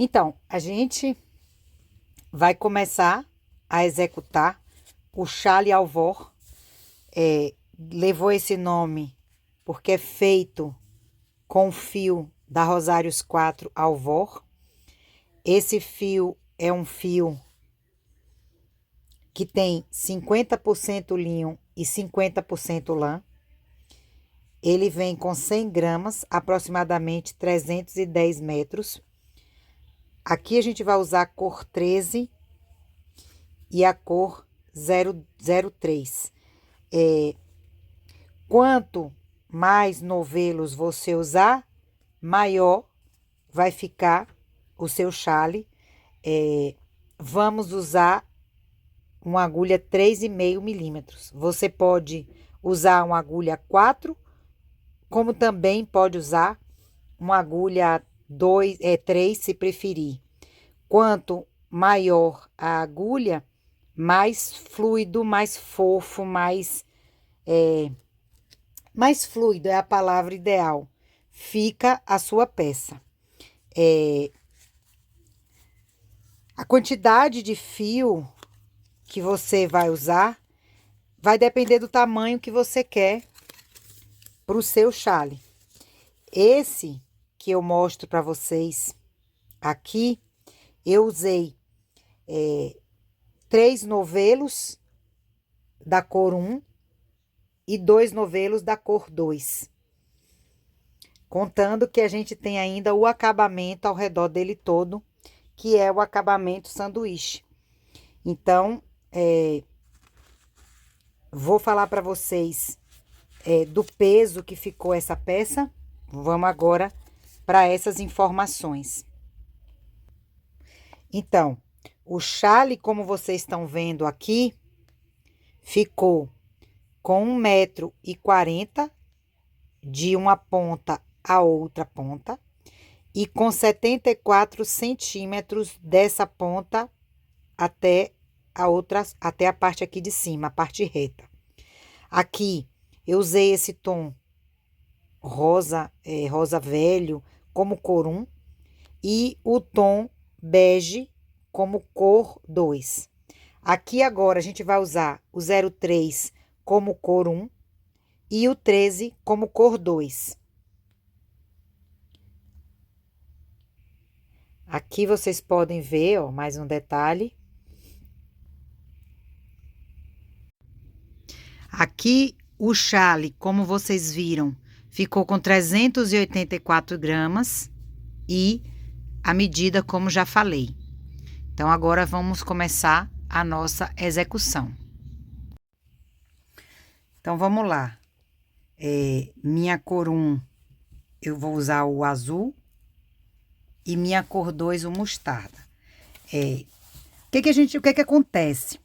Então, a gente vai começar a executar o Chale Alvor. Levou esse nome porque é feito com fio da Rosários 4 Alvor. Esse fio é um fio que tem 50% linho e 50% lã. Ele vem com 100 gramas, aproximadamente 310 metros. Aqui a gente vai usar a cor 13 e a cor 003. Quanto mais novelos você usar, maior vai ficar o seu chale. Vamos usar uma agulha 3,5 milímetros. Você pode usar uma agulha 4, como também pode usar uma agulha 3, se preferir. Quanto maior a agulha, mais fluido, mais fofo, mais fluido é a palavra ideal, fica a sua peça. A quantidade de fio que você vai usar vai depender do tamanho que você quer para o seu chale. Esse que eu mostro para vocês aqui, eu usei 3 novelos da cor 1 e 2 novelos da cor 2. Contando que a gente tem ainda o acabamento ao redor dele todo, que é o acabamento sanduíche. Então, vou falar para vocês do peso que ficou essa peça. Vamos agora para essas informações. Então, o chale, como vocês estão vendo aqui, ficou com 1,40 m de uma ponta a outra ponta e com 74 centímetros dessa ponta até a parte aqui de cima, a parte reta. Aqui eu usei esse tom rosa, rosa velho, como cor 1 e o tom bege como cor 2. Aqui agora a gente vai usar o 03 como cor 1 e o 13 como cor 2. Aqui vocês podem ver, ó, mais um detalhe. Aqui o chale, como vocês viram, ficou com 384 gramas e a medida, como já falei. Então, agora vamos começar a nossa execução. Então, vamos lá. Minha cor 1, eu vou usar o azul. E minha cor 2, o mostarda. O que acontece?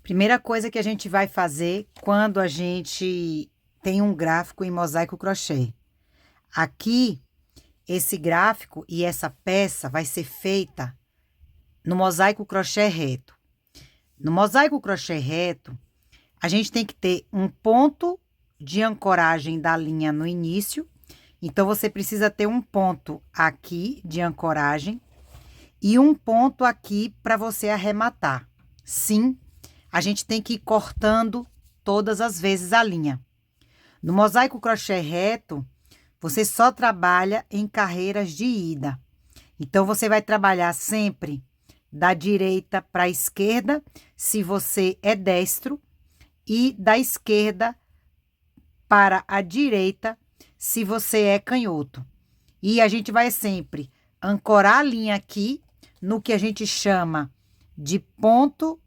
Primeira coisa que a gente vai fazer quando a gente tem um gráfico em mosaico crochê. Aqui, esse gráfico e essa peça vai ser feita no mosaico crochê reto. No mosaico crochê reto, a gente tem que ter um ponto de ancoragem da linha no início. Então, você precisa ter um ponto aqui de ancoragem e um ponto aqui para você arrematar. Sim, a gente tem que ir cortando todas as vezes a linha. No mosaico crochê reto, você só trabalha em carreiras de ida. Então, você vai trabalhar sempre da direita para a esquerda, se você é destro, e da esquerda para a direita, se você é canhoto. E a gente vai sempre ancorar a linha aqui no que a gente chama de ponto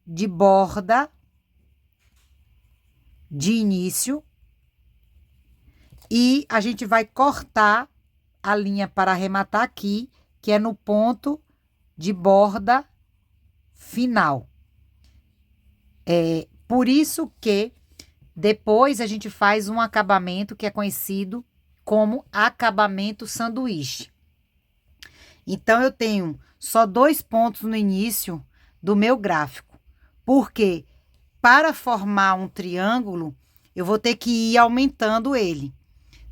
de borda de início. E a gente vai cortar a linha para arrematar aqui, que é no ponto de borda final. Por isso que depois a gente faz um acabamento que é conhecido como acabamento sanduíche. Então, eu tenho só 2 pontos no início do meu gráfico, porque para formar um triângulo, eu vou ter que ir aumentando ele.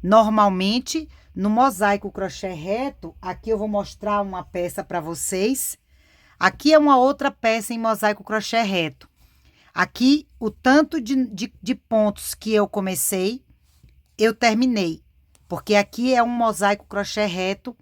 Normalmente, no mosaico crochê reto, aqui eu vou mostrar uma peça para vocês. Aqui é uma outra peça em mosaico crochê reto. Aqui, o tanto de pontos que eu comecei, eu terminei. Porque aqui é um mosaico crochê reto,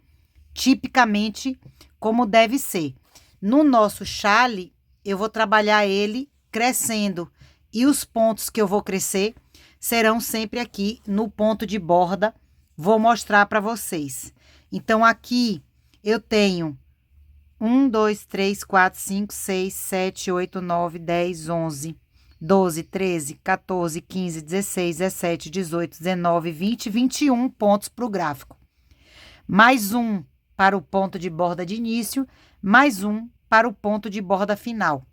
tipicamente como deve ser. No nosso chale, eu vou trabalhar ele crescendo. E os pontos que eu vou crescer serão sempre aqui no ponto de borda. Vou mostrar para vocês. Então, aqui eu tenho 1, 2, 3, 4, 5, 6, 7, 8, 9, 10, 11, 12, 13, 14, 15, 16, 17, 18, 19, 20, 21 pontos para o gráfico. Mais um para o ponto de borda de início, mais um para o ponto de borda final.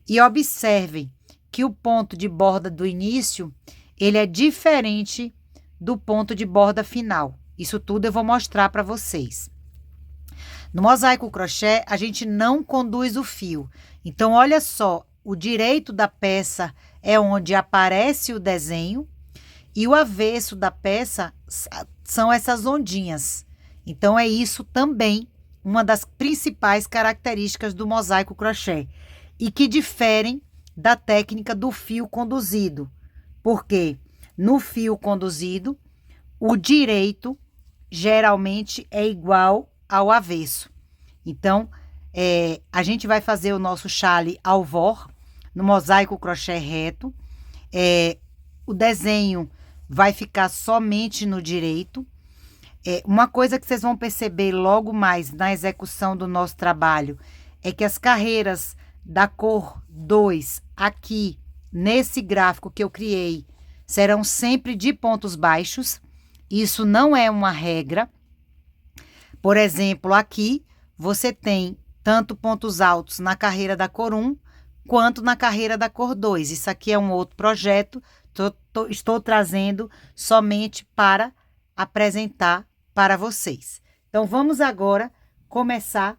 E observem que o ponto de borda do início, ele é diferente do ponto de borda final. Isso tudo eu vou mostrar para vocês. No mosaico crochê, a gente não conduz o fio. Então, olha só, o direito da peça é onde aparece o desenho e o avesso da peça são essas ondinhas. Então, é isso também uma das principais características do mosaico crochê e que diferem da técnica do fio conduzido. Porque no fio conduzido, o direito geralmente é igual ao avesso. Então, a gente vai fazer o nosso chale alvor no mosaico crochê reto. O desenho vai ficar somente no direito. Uma coisa que vocês vão perceber logo mais na execução do nosso trabalho é que as carreiras da cor 2 aqui nesse gráfico que eu criei serão sempre de pontos baixos. Isso não é uma regra. Por exemplo, aqui você tem tanto pontos altos na carreira da cor 1 quanto na carreira da cor 2. Isso aqui é um outro projeto. Estou trazendo somente para apresentar para vocês. Então, vamos agora começar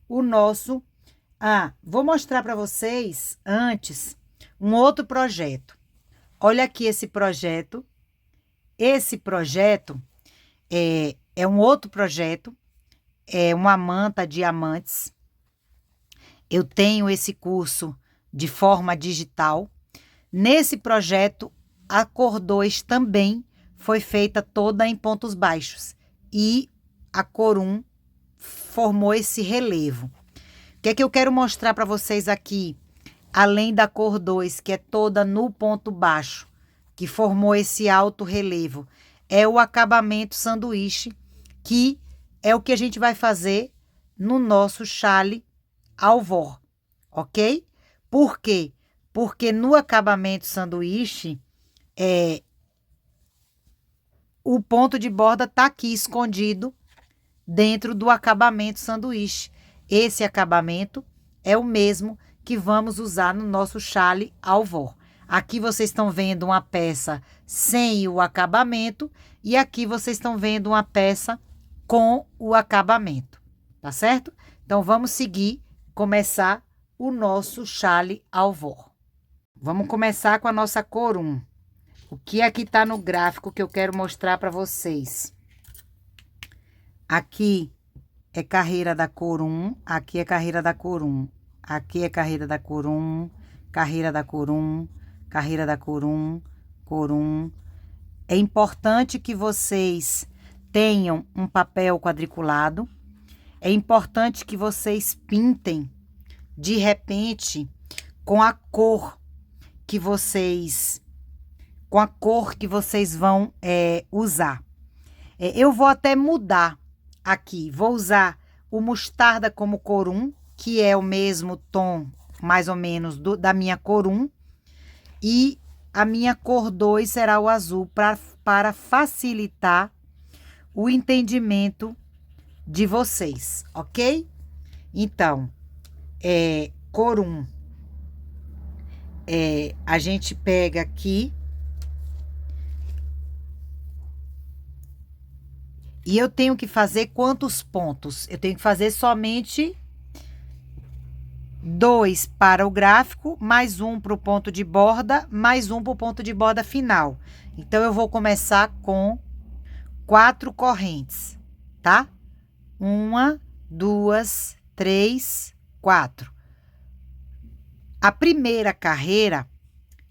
o nosso... vou mostrar para vocês, antes, um outro projeto. Olha aqui esse projeto. Esse projeto é um outro projeto. É uma manta diamantes. Eu tenho esse curso de forma digital. Nesse projeto, a cor 2 também foi feita toda em pontos baixos. E a cor 1 formou esse relevo. O que é que eu quero mostrar para vocês aqui? Além da cor 2, que é toda no ponto baixo, que formou esse alto relevo, é o acabamento sanduíche, que é o que a gente vai fazer no nosso chale alvor, ok? Por quê? Porque no acabamento sanduíche, o ponto de borda tá aqui escondido dentro do acabamento sanduíche. Esse acabamento é o mesmo que vamos usar no nosso chale alvor. Aqui vocês estão vendo uma peça sem o acabamento e aqui vocês estão vendo uma peça com o acabamento, tá certo? Então, vamos seguir, começar o nosso chale alvor. Vamos começar com a nossa cor 1. O que aqui tá no gráfico que eu quero mostrar para vocês? Aqui é carreira da cor 1, aqui é carreira da cor 1, aqui é carreira da cor 1, carreira da cor 1, carreira da cor 1, cor 1. É importante que vocês tenham um papel quadriculado. É importante que vocês pintem, de repente, com a cor que vocês vão usar. Eu vou até mudar aqui. Vou usar o mostarda como cor 1, que é o mesmo tom, mais ou menos, da minha cor 1. E a minha cor 2 será o azul, para facilitar o entendimento de vocês, ok? Então, cor 1, a gente pega aqui e eu tenho que fazer quantos pontos? Eu tenho que fazer somente 2 para o gráfico, mais um para o ponto de borda, mais um para o ponto de borda final. Então, eu vou começar com 4 correntes, tá? 1, 2, 3, 4. A primeira carreira,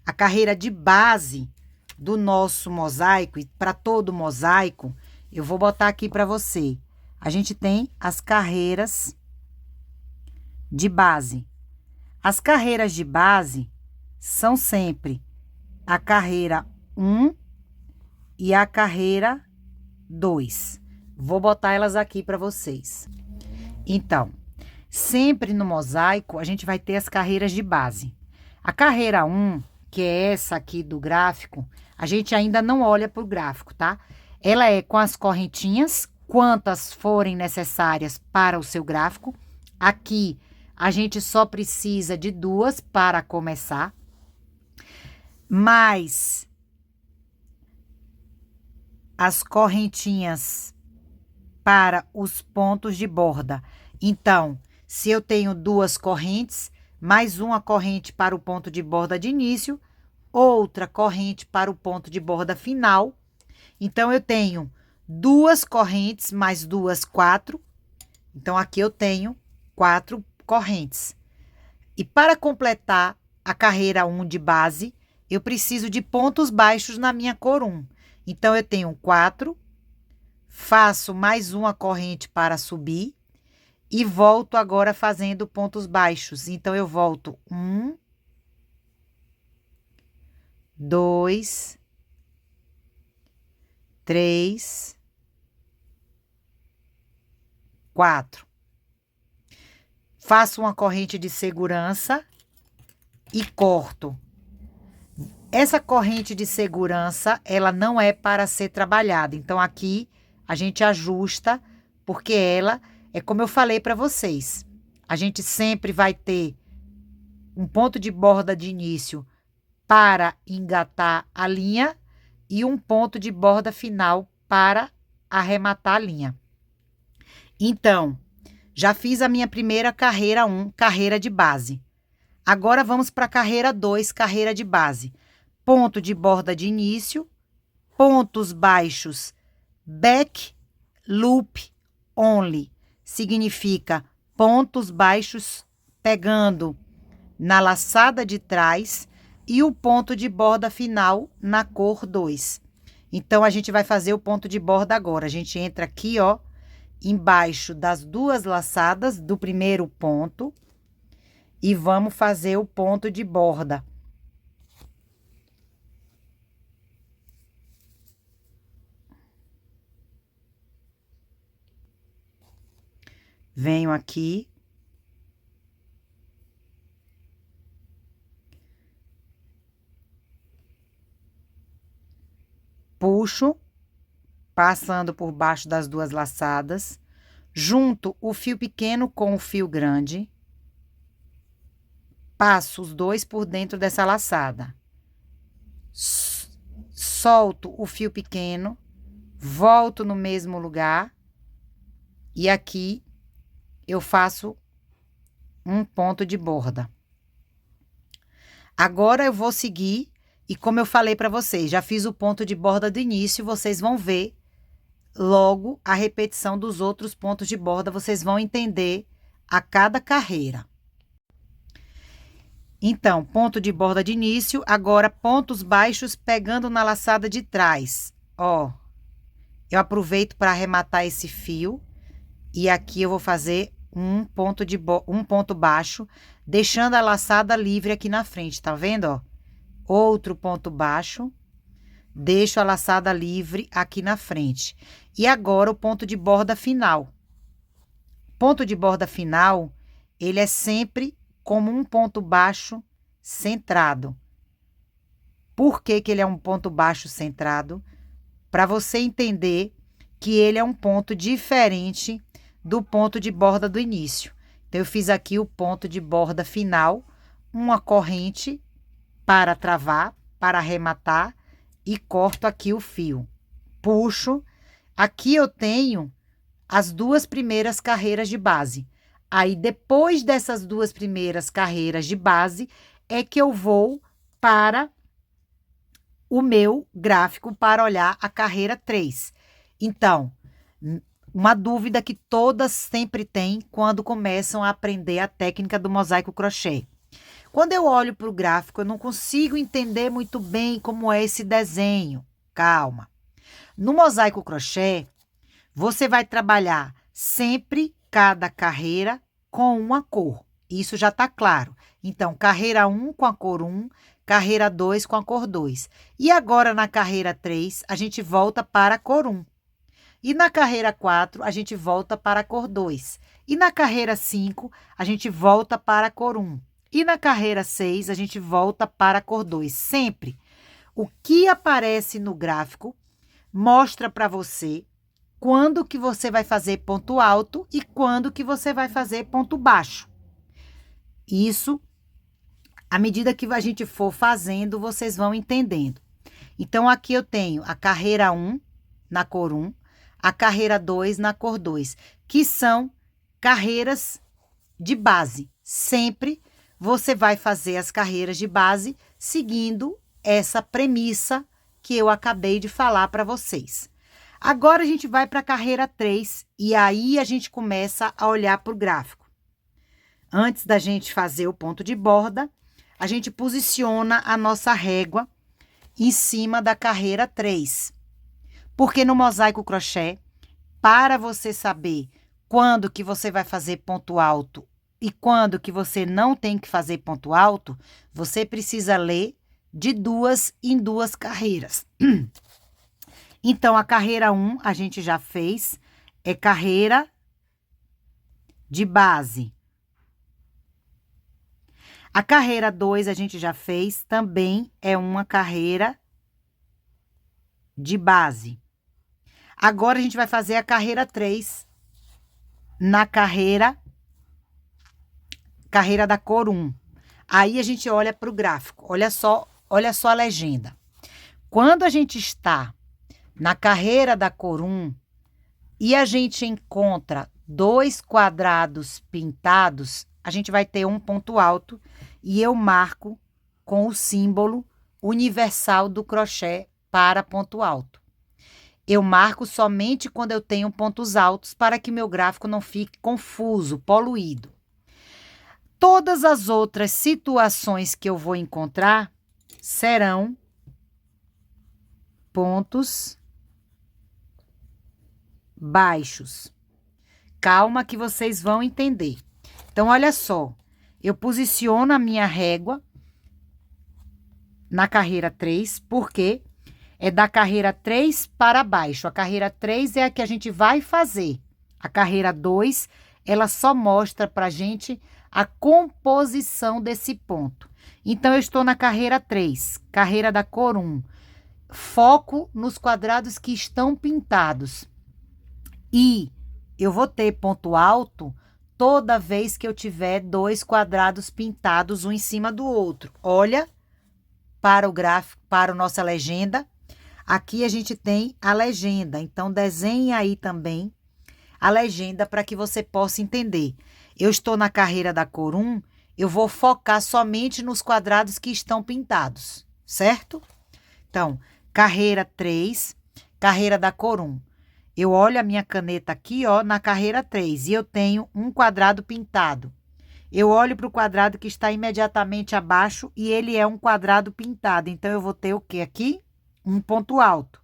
a carreira de base do nosso mosaico, e para todo mosaico, eu vou botar aqui para você. A gente tem as carreiras de base. As carreiras de base são sempre a carreira 1 e a carreira 2. Vou botar elas aqui para vocês. Então, sempre no mosaico, a gente vai ter as carreiras de base. A carreira 1, que é essa aqui do gráfico, a gente ainda não olha para o gráfico, tá? Ela é com as correntinhas, quantas forem necessárias para o seu gráfico. Aqui, a gente só precisa de 2 para começar. Mas as correntinhas para os pontos de borda. Então, se eu tenho 2 correntes, mais uma corrente para o ponto de borda de início, outra corrente para o ponto de borda final. Então, eu tenho 2 correntes mais 2, 4. Então, aqui eu tenho 4 correntes. E para completar a carreira 1 de base, eu preciso de pontos baixos na minha cor 1. Então, eu tenho 4, faço mais uma corrente para subir e volto agora fazendo pontos baixos. Então, eu volto 1, 2, 3, 4. Faço uma corrente de segurança e corto. Essa corrente de segurança, ela não é para ser trabalhada. Então, aqui a gente ajusta, porque ela é como eu falei para vocês. A gente sempre vai ter um ponto de borda de início para engatar a linha e um ponto de borda final para arrematar a linha. Então, já fiz a minha primeira carreira 1, carreira de base. Agora vamos para a carreira 2, carreira de base. Ponto de borda de início, pontos baixos, back, loop, only. Significa pontos baixos pegando na laçada de trás e o ponto de borda final na cor 2. Então, a gente vai fazer o ponto de borda agora. A gente entra aqui, ó, embaixo das 2 laçadas do primeiro ponto e vamos fazer o ponto de borda. Venho aqui. Puxo, passando por baixo das 2 laçadas. Junto o fio pequeno com o fio grande. Passo os 2 por dentro dessa laçada. Solto o fio pequeno. Volto no mesmo lugar. E aqui eu faço um ponto de borda. Agora eu vou seguir e como eu falei para vocês, já fiz o ponto de borda do início, vocês vão ver logo a repetição dos outros pontos de borda, vocês vão entender a cada carreira. Então, ponto de borda de início, agora pontos baixos pegando na laçada de trás. Ó, eu aproveito para arrematar esse fio e aqui eu vou fazer um ponto baixo, deixando a laçada livre aqui na frente, tá vendo, ó? Outro ponto baixo, deixo a laçada livre aqui na frente. E agora o ponto de borda final. Ponto de borda final, ele é sempre como um ponto baixo centrado. Por que que ele é um ponto baixo centrado? Para você entender que ele é um ponto diferente do ponto de borda do início. Então, eu fiz aqui o ponto de borda final, uma corrente para travar, para arrematar e corto aqui o fio. Puxo. Aqui eu tenho as 2 primeiras carreiras de base. Aí, depois dessas 2 primeiras carreiras de base, é que eu vou para o meu gráfico para olhar a carreira 3. Então, uma dúvida que todas sempre têm quando começam a aprender a técnica do mosaico crochê. Quando eu olho para o gráfico, eu não consigo entender muito bem como é esse desenho. Calma. No mosaico crochê, você vai trabalhar sempre cada carreira com uma cor. Isso já está claro. Então, carreira 1 com a cor 1, carreira 2 com a cor 2. E agora, na carreira 3, a gente volta para a cor 1. E na carreira 4, a gente volta para a cor 2. E na carreira 5, a gente volta para a cor 1. E na carreira 6, a gente volta para a cor 2. Sempre. O que aparece no gráfico mostra para você quando que você vai fazer ponto alto e quando que você vai fazer ponto baixo. Isso, à medida que a gente for fazendo, vocês vão entendendo. Então, aqui eu tenho a carreira 1 na cor 1, a carreira 2 na cor 2, que são carreiras de base. Sempre você vai fazer as carreiras de base seguindo essa premissa que eu acabei de falar para vocês. Agora a gente vai para a carreira 3 e aí a gente começa a olhar para o gráfico. Antes da gente fazer o ponto de borda, a gente posiciona a nossa régua em cima da carreira 3. Porque no mosaico crochê, para você saber quando que você vai fazer ponto alto e quando que você não tem que fazer ponto alto, você precisa ler de 2 em 2 carreiras. Então, a carreira 1 a gente já fez, é carreira de base. A carreira 2 a gente já fez, também é uma carreira de base. Agora, a gente vai fazer a carreira 3 na carreira da cor 1. Aí, a gente olha para o gráfico, olha só a legenda. Quando a gente está na carreira da cor 1 e a gente encontra 2 quadrados pintados, a gente vai ter um ponto alto e eu marco com o símbolo universal do crochê para ponto alto. Eu marco somente quando eu tenho pontos altos para que meu gráfico não fique confuso, poluído. Todas as outras situações que eu vou encontrar serão pontos baixos. Calma que vocês vão entender. Então, olha só. Eu posiciono a minha régua na carreira 3, porque é da carreira 3 para baixo. A carreira 3 é a que a gente vai fazer. A carreira 2, ela só mostra pra gente a composição desse ponto. Então, eu estou na carreira 3, carreira da cor 1. Foco nos quadrados que estão pintados. E eu vou ter ponto alto toda vez que eu tiver 2 quadrados pintados um em cima do outro. Olha para o gráfico, para a nossa legenda. Aqui a gente tem a legenda, então desenhe aí também a legenda para que você possa entender. Eu estou na carreira da cor 1, eu vou focar somente nos quadrados que estão pintados, certo? Então, carreira 3, carreira da cor 1. Eu olho a minha caneta aqui, ó, na carreira 3, e eu tenho um quadrado pintado. Eu olho para o quadrado que está imediatamente abaixo e ele é um quadrado pintado. Então, eu vou ter o quê aqui? Um ponto alto.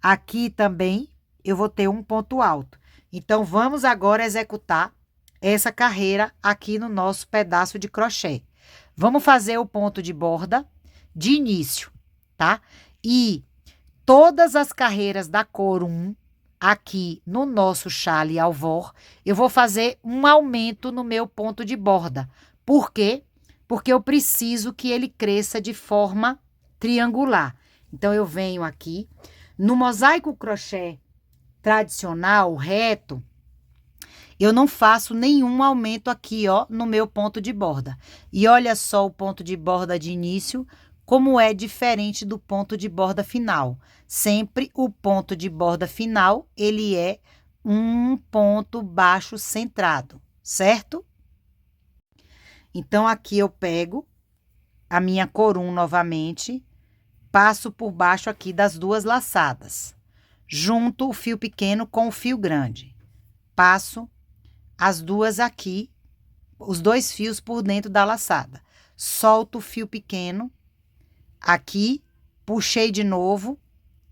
Aqui também eu vou ter um ponto alto. Então, vamos agora executar essa carreira aqui no nosso pedaço de crochê. Vamos fazer o ponto de borda de início, tá? E todas as carreiras da cor 1, aqui no nosso chale alvor, eu vou fazer um aumento no meu ponto de borda. Por quê? Porque eu preciso que ele cresça de forma triangular. Então, eu venho aqui. No mosaico crochê tradicional, reto, eu não faço nenhum aumento aqui, ó, no meu ponto de borda. E olha só o ponto de borda de início, como é diferente do ponto de borda final. Sempre o ponto de borda final, ele é um ponto baixo centrado, certo? Então, aqui eu pego a minha cor 1 novamente, passo por baixo aqui das 2 laçadas. junto o fio pequeno com o fio grande. Passo as duas aqui, os dois fios por dentro da laçada. Solto o fio pequeno aqui, puxei de novo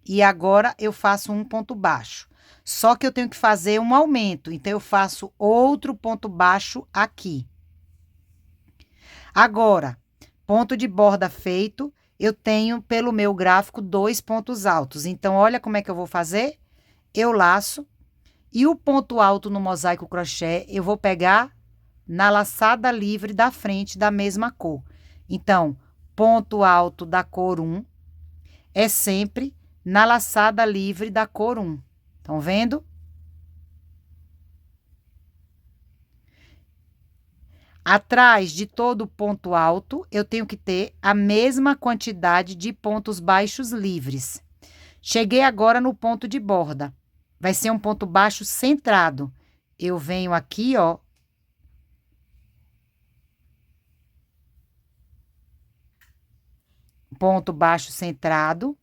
e agora eu faço um ponto baixo. Só que eu tenho que fazer um aumento, então eu faço outro ponto baixo aqui. Agora, ponto de borda feito, eu tenho pelo meu gráfico 2 pontos altos. Então, olha como é que eu vou fazer. Eu laço e o ponto alto no mosaico crochê eu vou pegar na laçada livre da frente da mesma cor. Então, ponto alto da cor 1 é sempre na laçada livre da cor 1. Estão vendo? Atrás de todo ponto alto, eu tenho que ter a mesma quantidade de pontos baixos livres. Cheguei agora no ponto de borda. Vai ser um ponto baixo centrado. Eu venho aqui, ó. Ponto baixo centrado.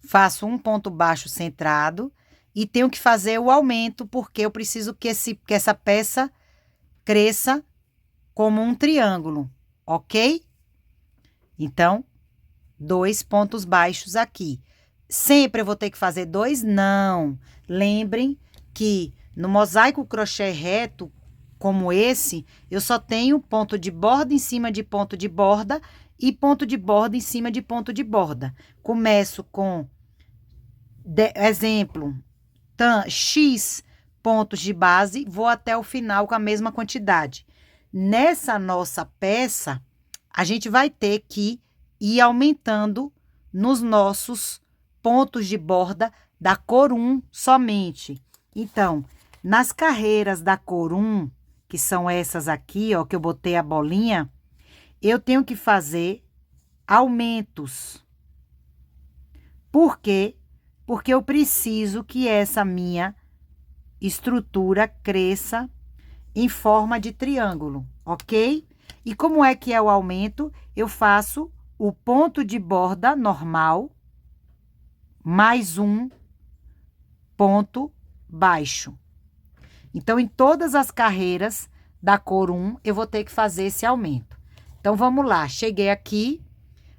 Faço um ponto baixo centrado e tenho que fazer o aumento, porque eu preciso que essa peça cresça como um triângulo, ok? Então, 2 pontos baixos aqui. Sempre eu vou ter que fazer 2? Não. Lembrem que no mosaico crochê reto, como esse, eu só tenho ponto de borda em cima de ponto de borda e ponto de borda em cima de ponto de borda. Começo com, exemplo, X pontos de base, vou até o final com a mesma quantidade. Nessa nossa peça, a gente vai ter que ir aumentando nos nossos pontos de borda da cor 1 somente. Então, nas carreiras da cor 1, que são essas aqui, ó, que eu botei a bolinha, eu tenho que fazer aumentos. Por quê? Porque eu preciso que essa minha estrutura cresça em forma de triângulo, ok? E como é que é o aumento? Eu faço o ponto de borda normal mais um ponto baixo. Então, em todas as carreiras da cor 1, eu vou ter que fazer esse aumento. Então, vamos lá. Cheguei aqui.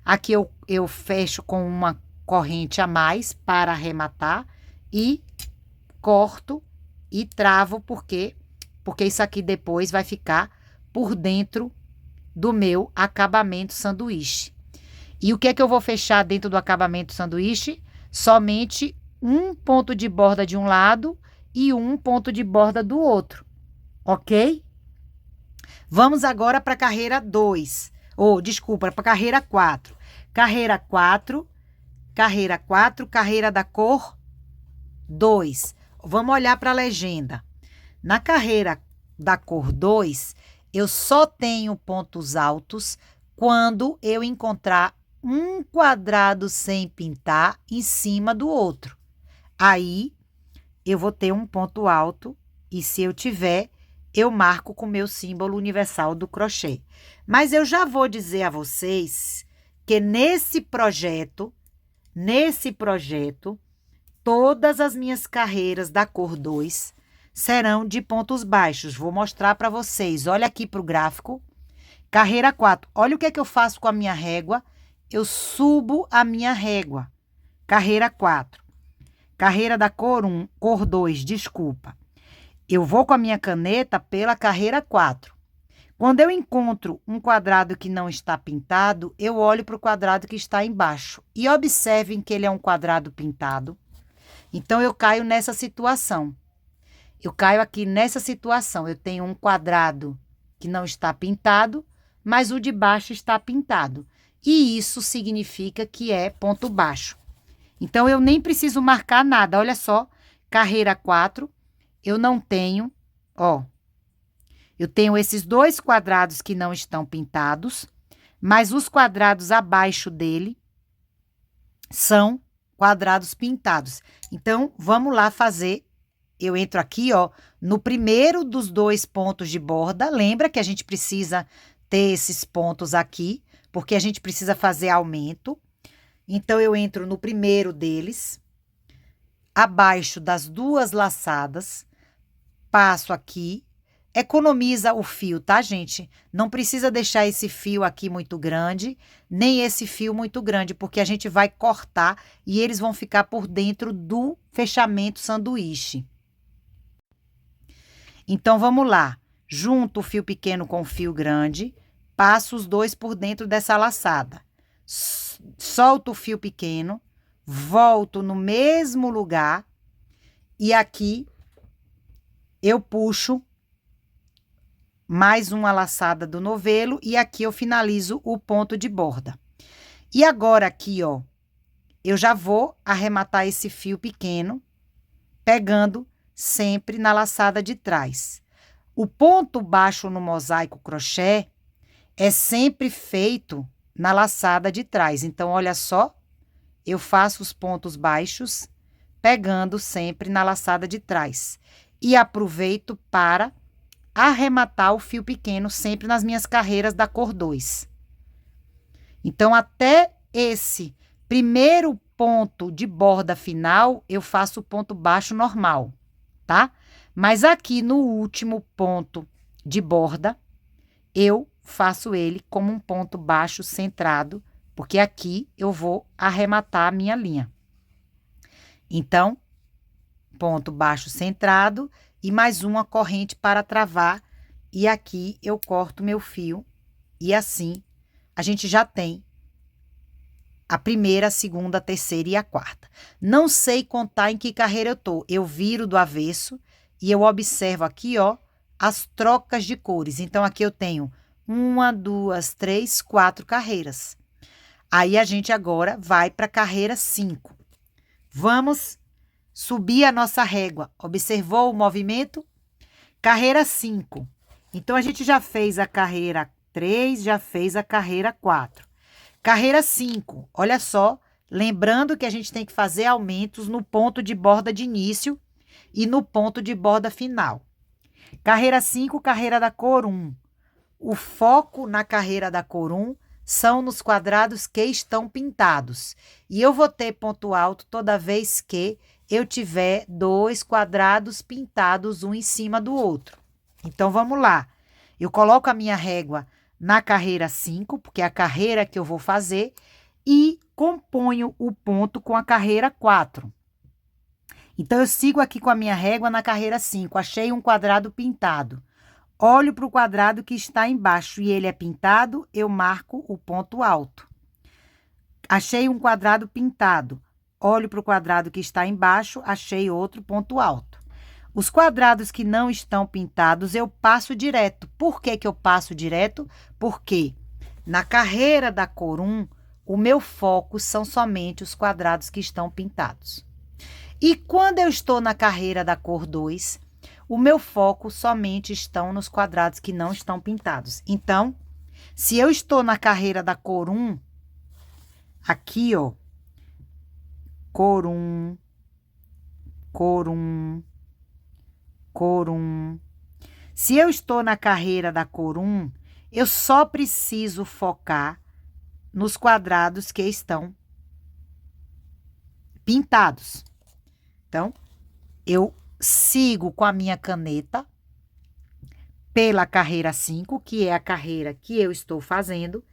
Aqui eu fecho com uma corrente a mais para arrematar e corto e travo, porque isso aqui depois vai ficar por dentro do meu acabamento sanduíche. E o que é que eu vou fechar dentro do acabamento sanduíche? Somente um ponto de borda de um lado e um ponto de borda do outro, ok? Vamos agora para a carreira 2, desculpa, para a carreira 4. Carreira 4, carreira da cor 2. Vamos olhar para a legenda. Na carreira da cor 2, eu só tenho pontos altos quando eu encontrar um quadrado sem pintar em cima do outro. Aí, eu vou ter um ponto alto e se eu tiver, eu marco com o meu símbolo universal do crochê. Mas eu já vou dizer a vocês que nesse projeto, todas as minhas carreiras da cor 2 serão de pontos baixos. Vou mostrar para vocês. Olha aqui para o gráfico. Carreira 4. Olha o que é que eu faço com a minha régua. Eu subo a minha régua. Carreira 4. Carreira da cor 1, cor 2, desculpa. Eu vou com a minha caneta pela carreira 4. Quando eu encontro um quadrado que não está pintado, eu olho para o quadrado que está embaixo. E observem que ele é um quadrado pintado. Então, eu caio nessa situação. Eu caio aqui nessa situação. Eu tenho um quadrado que não está pintado, mas o de baixo está pintado. E isso significa que é ponto baixo. Então, eu nem preciso marcar nada. Olha só, carreira 4, eu não tenho, ó. Eu tenho esses 2 quadrados que não estão pintados, mas os quadrados abaixo dele são quadrados pintados. Então, vamos lá fazer. Eu entro aqui, ó, no primeiro dos 2 pontos de borda. Lembra que a gente precisa ter esses pontos aqui, porque a gente precisa fazer aumento. Então, eu entro no primeiro deles. abaixo das 2 laçadas, passo aqui, economiza o fio, tá, gente? Não precisa deixar esse fio aqui muito grande, nem esse fio muito grande, porque a gente vai cortar e eles vão ficar por dentro do fechamento sanduíche. Então, vamos lá. Junto o fio pequeno com o fio grande, passo os dois por dentro dessa laçada. Solto o fio pequeno, volto no mesmo lugar e aqui eu puxo mais uma laçada do novelo e aqui eu finalizo o ponto de borda. E agora aqui, ó, eu já vou arrematar esse fio pequeno, pegando sempre na laçada de trás. O ponto baixo no mosaico crochê é sempre feito na laçada de trás. Então, olha só, eu faço os pontos baixos, pegando sempre na laçada de trás. E aproveito para arrematar o fio pequeno sempre nas minhas carreiras da cor 2. Então, até esse primeiro ponto de borda final, eu faço o ponto baixo normal, tá? Mas aqui no último ponto de borda, eu faço ele como um ponto baixo centrado, porque aqui eu vou arrematar a minha linha. Então, ponto baixo centrado e mais uma corrente para travar. E aqui eu corto meu fio e assim a gente já tem a primeira, a segunda, a terceira e a quarta. Não sei contar em que carreira eu tô. Eu viro do avesso e eu observo aqui, ó, as trocas de cores. Então, aqui eu tenho 1, 2, 3, 4 carreiras. Aí, a gente agora vai para a carreira 5. Vamos subir a nossa régua. Observou o movimento? Carreira 5. Então, a gente já fez a carreira 3, já fez a carreira 4. Carreira 5, olha só, lembrando que a gente tem que fazer aumentos no ponto de borda de início e no ponto de borda final. Carreira 5, carreira da cor 1. O foco na carreira da cor 1 são nos quadrados que estão pintados. E eu vou ter ponto alto toda vez que eu tiver 2 quadrados pintados um em cima do outro. Então, vamos lá. Eu coloco a minha régua na carreira 5, porque é a carreira que eu vou fazer, e componho o ponto com a carreira 4. Então, eu sigo aqui com a minha régua na carreira 5. Achei um quadrado pintado. Olho para o quadrado que está embaixo e ele é pintado, eu marco o ponto alto. Achei um quadrado pintado. Olho para o quadrado que está embaixo, achei outro ponto alto. Os quadrados que não estão pintados, eu passo direto. Por que que eu passo direto? Porque na carreira da cor 1, o meu foco são somente os quadrados que estão pintados. E quando eu estou na carreira da cor 2, o meu foco somente estão nos quadrados que não estão pintados. Então, se eu estou na carreira da cor 1, aqui, ó, cor 1, cor 1, cor 1. Se eu estou na carreira da cor 1, eu só preciso focar nos quadrados que estão pintados. Então, eu sigo com a minha caneta pela carreira 5, que é a carreira que eu estou fazendo,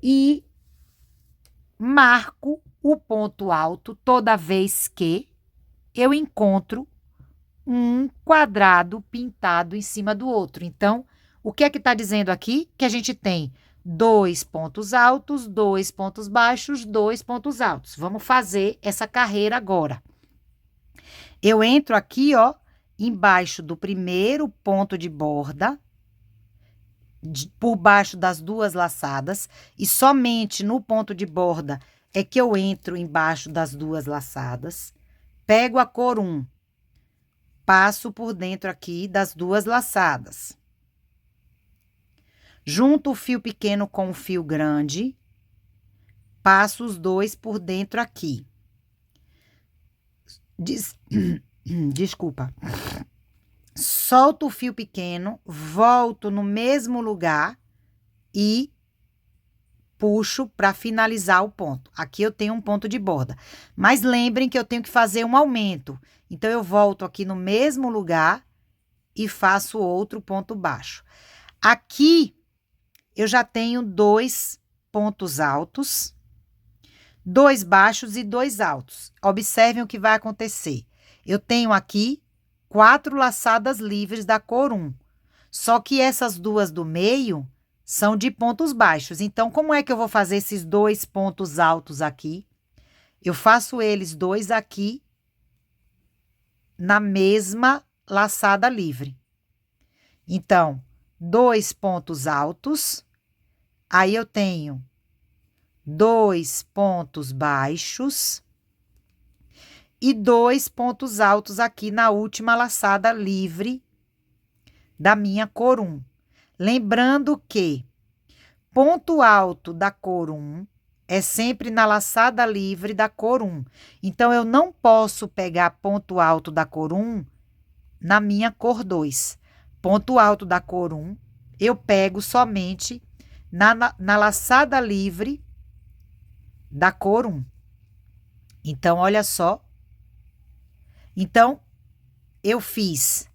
e marco o ponto alto toda vez que eu encontro um quadrado pintado em cima do outro. Então, o que é que está dizendo aqui? Que a gente tem 2 pontos altos, 2 pontos baixos, 2 pontos altos. Vamos fazer essa carreira agora. Eu entro aqui, ó, embaixo do primeiro ponto de borda, por baixo das 2 laçadas, e somente no ponto de borda é que eu entro embaixo das 2 laçadas, pego a cor 1, passo por dentro aqui das 2 laçadas. Junto o fio pequeno com o fio grande, passo os dois por dentro aqui. Desculpa. Solto o fio pequeno, volto no mesmo lugar e puxo para finalizar o ponto. Aqui eu tenho um ponto de borda. Mas lembrem que eu tenho que fazer um aumento. Então, eu volto aqui no mesmo lugar e faço outro ponto baixo. Aqui, eu já tenho 2 pontos altos, 2 baixos e 2 altos. Observem o que vai acontecer. Eu tenho aqui 4 laçadas livres da cor 1. Só que essas duas do meio são de pontos baixos. Então, como é que eu vou fazer esses 2 pontos altos aqui? Eu faço eles 2 aqui na mesma laçada livre. Então, 2 pontos altos. Aí, eu tenho 2 pontos baixos e 2 pontos altos aqui na última laçada livre da minha cor 1. Lembrando que ponto alto da cor 1 é sempre na laçada livre da cor 1. Então, eu não posso pegar ponto alto da cor 1 na minha cor 2. Ponto alto da cor 1, eu pego somente na laçada livre da cor 1. Então, olha só. Então, eu fiz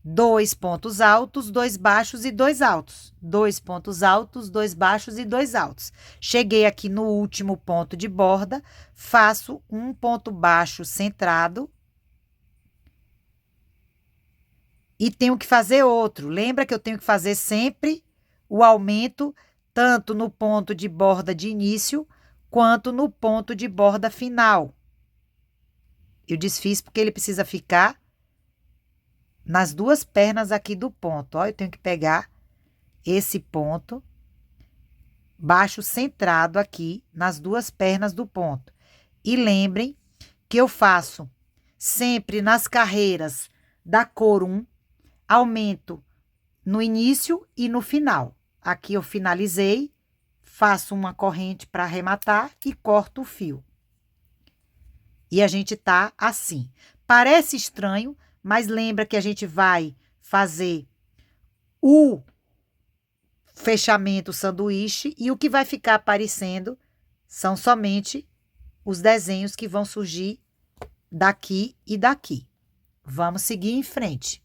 2 pontos altos, 2 baixos e 2 altos. 2 pontos altos, 2 baixos e 2 altos. Cheguei aqui no último ponto de borda, faço um ponto baixo centrado e tenho que fazer outro. Lembra que eu tenho que fazer sempre o aumento, tanto no ponto de borda de início, quanto no ponto de borda final. Eu desfiz porque ele precisa ficar nas duas pernas aqui do ponto. Ó, eu tenho que pegar esse ponto baixo centrado aqui nas duas pernas do ponto. E lembrem que eu faço sempre nas carreiras da cor 1, aumento no início e no final. Aqui eu finalizei, faço uma corrente para arrematar e corto o fio. E a gente tá assim. Parece estranho, mas lembra que a gente vai fazer o fechamento sanduíche e o que vai ficar aparecendo são somente os desenhos que vão surgir daqui e daqui. Vamos seguir em frente.